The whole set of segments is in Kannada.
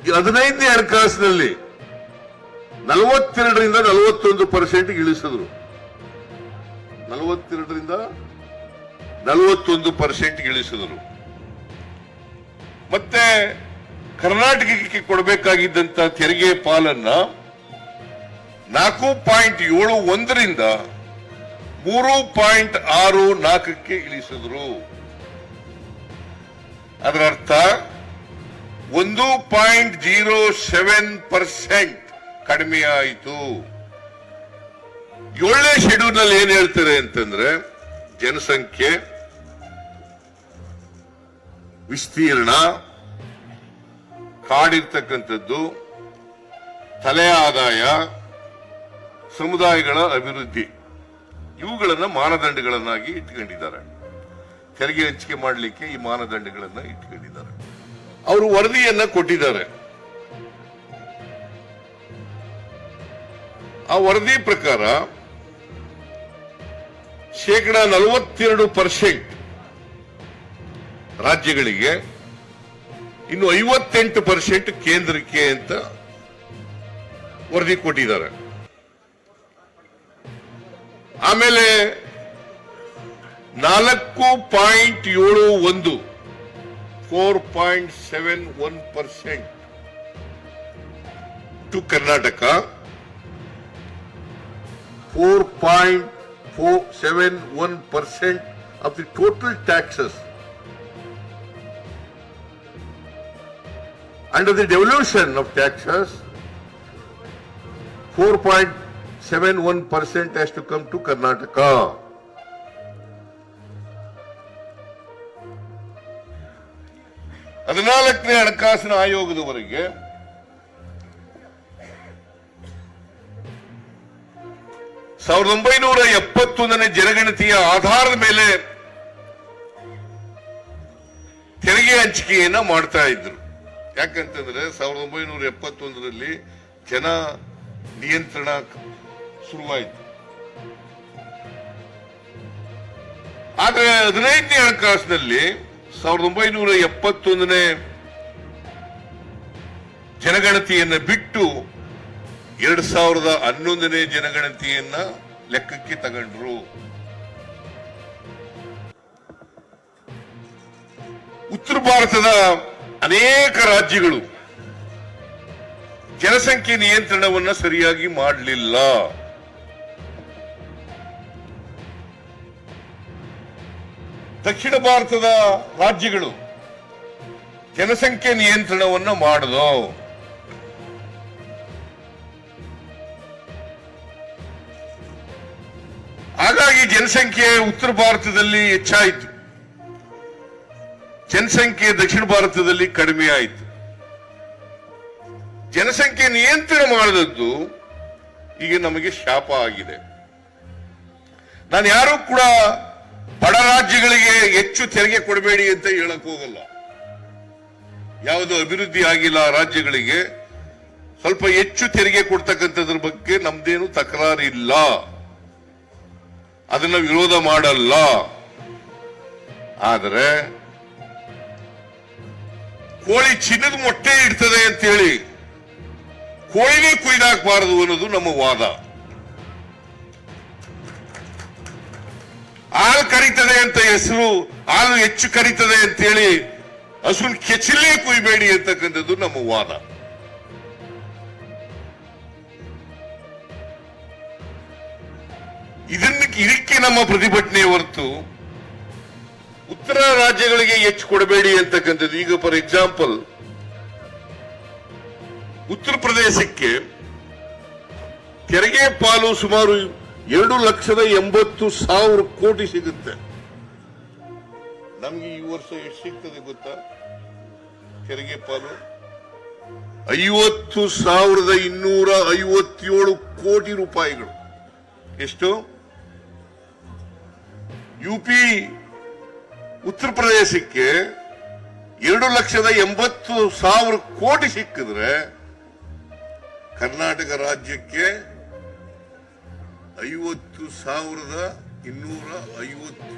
15ನೇ ಹಣಕಾಸಿನಲ್ಲಿ 42ರಿಂದ 41% ಇಳಿಸಿದ್ರು. 42ರಿಂದ 41% ಇಳಿಸಿದ್ರು. ಮತ್ತೆ ಕರ್ನಾಟಕಕ್ಕೆ ಕೊಡಬೇಕಾಗಿದ್ದಂತ ತೆರಿಗೆ ಪಾಲನ್ನ 4.71ರಿಂದ 3.64ಕ್ಕೆ ಇಳಿಸಿದ್ರು. ಅದರ ಅರ್ಥ 1.07% ಕಡಿಮೆ ಆಯಿತು. 7ನೇ ಶೆಡ್ಯೂಲ್ ನಲ್ಲಿ ಏನ್ ಹೇಳ್ತಾರೆ ಅಂತಂದ್ರೆ, ಜನಸಂಖ್ಯೆ, ವಿಸ್ತೀರ್ಣ, ಕಾಡಿರ್ತಕ್ಕಂಥದ್ದು, ತಲೆ ಆದಾಯ, ಸಮುದಾಯಗಳ ಅಭಿವೃದ್ಧಿ, ಇವುಗಳನ್ನ ಮಾನದಂಡಗಳನ್ನಾಗಿ ಇಟ್ಕೊಂಡಿದ್ದಾರೆ. ತೆರಿಗೆ ಹಂಚಿಕೆ ಮಾಡಲಿಕ್ಕೆ ಈ ಮಾನದಂಡಗಳನ್ನ ಇಟ್ಕೊಂಡಿದ್ದಾರೆ. ಅವರು ವರದಿಯನ್ನ ಕೊಟ್ಟಿದ್ದಾರೆ. ಆ ವರದಿ ಪ್ರಕಾರ 42% ರಾಜ್ಯಗಳಿಗೆ, ಇನ್ನು 58% ಕೇಂದ್ರಕ್ಕೆ ಅಂತ ವರದಿ ಕೊಟ್ಟಿದ್ದಾರೆ. ಆಮೇಲೆ 4.71 4.71% to Karnataka, 4.471% of the total taxes under the devolution of taxes. 4.71% has to come to Karnataka. ಹದಿನಾಲ್ಕನೇ ಹಣಕಾಸಿನ ಆಯೋಗದವರೆಗೆ ಸಾವಿರದ 1971ನೇ ಜನಗಣತಿಯ ಆಧಾರದ ಮೇಲೆ ತೆರಿಗೆ ಹಂಚಿಕೆಯನ್ನ ಮಾಡ್ತಾ ಇದ್ರು. ಯಾಕಂತಂದ್ರೆ 1971ರಲ್ಲಿ ಜನ ನಿಯಂತ್ರಣ ಶುರುವಾಯಿತು. ಆದ್ರೆ 15ನೇ ಹಣಕಾಸಿನಲ್ಲಿ 1971ನೇ ಜನಗಣತಿಯನ್ನ ಬಿಟ್ಟು 2011ನೇ ಜನಗಣತಿಯನ್ನ ಲೆಕ್ಕಕ್ಕೆ ತಗೊಂಡ್ರು. ಉತ್ತರ ಭಾರತದ ಅನೇಕ ರಾಜ್ಯಗಳು ಜನಸಂಖ್ಯೆ ನಿಯಂತ್ರಣವನ್ನ ಸರಿಯಾಗಿ ಮಾಡಲಿಲ್ಲ. ದಕ್ಷಿಣ ಭಾರತದ ರಾಜ್ಯಗಳು ಜನಸಂಖ್ಯೆ ನಿಯಂತ್ರಣವನ್ನ ಮಾಡಿದವು. ಹಾಗಾಗಿ ಜನಸಂಖ್ಯೆ ಉತ್ತರ ಭಾರತದಲ್ಲಿ ಹೆಚ್ಚಾಯಿತು, ಜನಸಂಖ್ಯೆ ದಕ್ಷಿಣ ಭಾರತದಲ್ಲಿ ಕಡಿಮೆ ಆಯಿತು. ಜನಸಂಖ್ಯೆ ನಿಯಂತ್ರಣ ಮಾಡದದ್ದು ಈಗ ನಮಗೆ ಶಾಪ ಆಗಿದೆ. ನಾನು ಯಾರು ಕೂಡ ಬಡ ರಾಜ್ಯಗಳಿಗೆ ಹೆಚ್ಚು ತೆರಿಗೆ ಕೊಡಬೇಡಿ ಅಂತ ಹೇಳಕ್ ಹೋಗಲ್ಲ. ಯಾವುದು ಅಭಿವೃದ್ಧಿ ಆಗಿಲ್ಲ ರಾಜ್ಯಗಳಿಗೆ ಸ್ವಲ್ಪ ಹೆಚ್ಚು ತೆರಿಗೆ ಕೊಡ್ತಕ್ಕಂಥದ್ರ ಬಗ್ಗೆ ನಮ್ದೇನು ತಕರಾರಿಲ್ಲ, ಅದನ್ನ ವಿರೋಧ ಮಾಡಲ್ಲ. ಆದರೆ ಕೋಳಿ ಚಿನ್ನದ ಮೊಟ್ಟೆ ಇಡ್ತದೆ ಅಂತೇಳಿ ಕೋಳಿನೇ ಕುಯ್ದಾಕಬಾರದು ಅನ್ನೋದು ನಮ್ಮ ವಾದ. ಹಾಲು ಕರೀತದೆ ಅಂತ ಹೆಸರು, ಹಾಲು ಹೆಚ್ಚು ಕರೀತದೆ ಅಂತೇಳಿ ಹಸುನ್ ಕೆಚ್ಚಲೇ ಕುಯ್ಬೇಡಿ ಅಂತಕ್ಕಂಥದ್ದು ನಮ್ಮ ವಾದ. ಇದಕ್ಕೆ ನಮ್ಮ ಪ್ರತಿಭಟನೆ ಹೊರತು ಉತ್ತರ ರಾಜ್ಯಗಳಿಗೆ ಹೆಚ್ಚು ಕೊಡಬೇಡಿ ಅಂತಕ್ಕಂಥದ್ದು. ಈಗ ಫಾರ್ ಎಕ್ಸಾಂಪಲ್ ಉತ್ತರ ಪ್ರದೇಶಕ್ಕೆ ತೆರಿಗೆ ಪಾಲು ಸುಮಾರು 2,80,000 ಕೋಟಿ ಸಿಗುತ್ತೆ. ನಮ್ಗೆ ಈ ವರ್ಷ ಎಷ್ಟು ಸಿಗ್ತದೆ ಗೊತ್ತಾ? ತೆರಿಗೆ ಪಾಲು 50,257 ಕೋಟಿ ರೂಪಾಯಿಗಳು. ಎಷ್ಟು? ಯುಪಿ ಉತ್ತರ ಪ್ರದೇಶಕ್ಕೆ 2,80,000 ಕೋಟಿ ಸಿಕ್ಕಿದ್ರೆ ಕರ್ನಾಟಕ ರಾಜ್ಯಕ್ಕೆ 50,257 ಕೋಟಿ.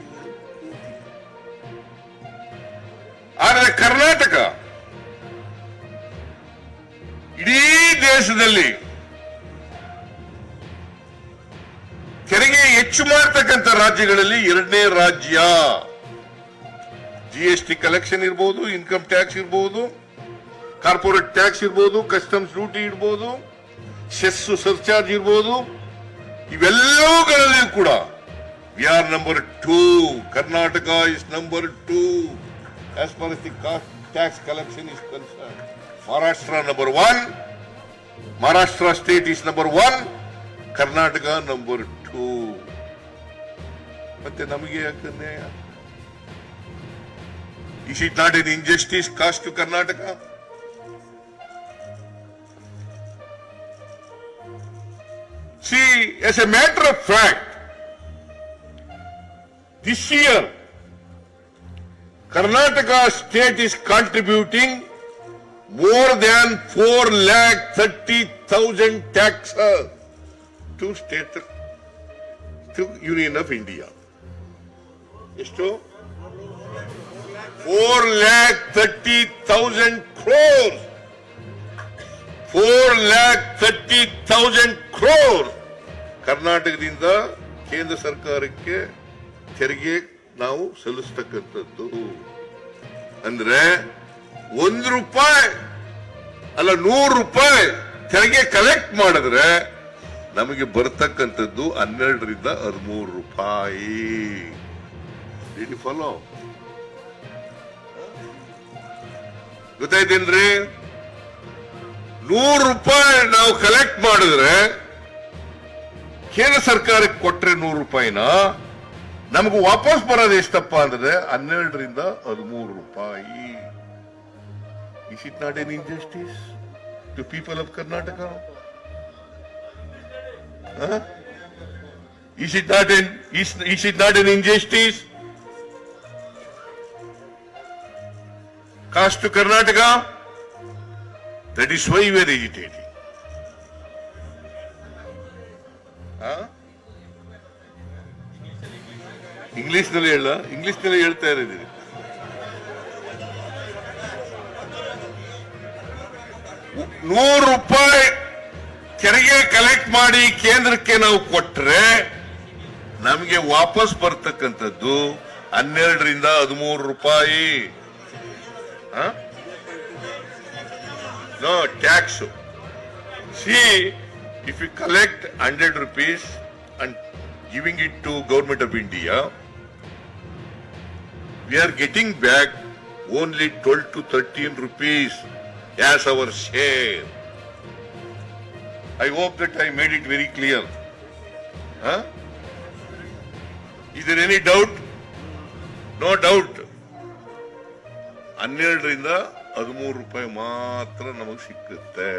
ಆದರೆ ಕರ್ನಾಟಕ ಇಡೀ ದೇಶದಲ್ಲಿ ತೆರಿಗೆ ಹೆಚ್ಚು ಮಾಡತಕ್ಕಂಥ ರಾಜ್ಯಗಳಲ್ಲಿ 2ನೇ ರಾಜ್ಯ. GST ಕಲೆಕ್ಷನ್ ಇರ್ಬೋದು, ಇನ್ಕಮ್ ಟ್ಯಾಕ್ಸ್ ಇರ್ಬೋದು, ಕಾರ್ಪೊರೇಟ್ ಟ್ಯಾಕ್ಸ್ ಇರ್ಬೋದು, ಕಸ್ಟಮ್ಸ್ ಡ್ಯೂಟಿ ಇರ್ಬೋದು, ಸೆಸ್ ಸರ್ಚಾರ್ಜ್ ಇರ್ಬೋದು, ಇವೆಲ್ಲವುಗಳಲ್ಲಿ ಕೂಡ we are number 2. Karnataka is number 2 as far as the tax collection is concerned. Maharashtra number 1. Maharashtra state is number 1. Karnataka number 2. ಮತ್ತೆ ನಮಗೆ ಯಾಕೆ ಅನ್ಯಾಯ? Is it not an injustice caused to Karnataka? See, as a matter of fact, this year, Karnataka state is contributing more than 4,30,000 taxes to state, to Union of India. ಎಷ್ಟು? 4,30,000 crores. 4,30,000 crores. ಕರ್ನಾಟಕದಿಂದ ಕೇಂದ್ರ ಸರ್ಕಾರಕ್ಕೆ ತೆರಿಗೆ ನಾವು ಸಲ್ಲಿಸ್ತಕ್ಕಂಥದ್ದು. ಅಂದ್ರೆ ₹1 ಅಲ್ಲ ₹100 ತೆರಿಗೆ ಕಲೆಕ್ಟ್ ಮಾಡಿದ್ರೆ ನಮಗೆ ಬರ್ತಕ್ಕಂಥದ್ದು 12 ರಿಂದ 13 ರೂಪಾಯಿ. ಫಾಲೋ ಗೊತ್ತಾಯ್ತೇನ್ರಿ? ₹100 ನಾವು ಕಲೆಕ್ಟ್ ಮಾಡಿದ್ರೆ ಕೇಂದ್ರ ಸರ್ಕಾರಕ್ಕೆ ಕೊಟ್ರೆ ₹100 ನಮಗೂ ವಾಪಸ್ ಬರೋದು ಎಷ್ಟಪ್ಪ ಅಂದ್ರೆ 12 ರಿಂದ 13 ರೂಪಾಯಿ. Is it not an injustice to people of Karnataka? Huh? Is it not an injustice caused to Karnataka? That is why we are agitating. English ನಲ್ಲಿ ಹೇಳ್ತಾ ಇದ್ದೀರಿ. ₹100 ತೆರಿಗೆ ಕಲೆಕ್ಟ್ ಮಾಡಿ ಕೇಂದ್ರಕ್ಕೆ ನಾವು ಕೊಟ್ರೆ ನಮಗೆ ವಾಪಸ್ ಬರ್ತಕ್ಕಂಥದ್ದು 12 ರಿಂದ 13 ರೂಪಾಯಿ. No tax. See, if you collect 100 rupees and giving it to Government of India, we are getting back only 12 to 13 rupees as our share. I hope that I made it very clear. Is there any doubt? No doubt. 12 ರಿಂದ 13 ರೂಪಾಯಿ ಮಾತ್ರ ನಮಗೆ ಸಿಕ್ಕುತ್ತೆ.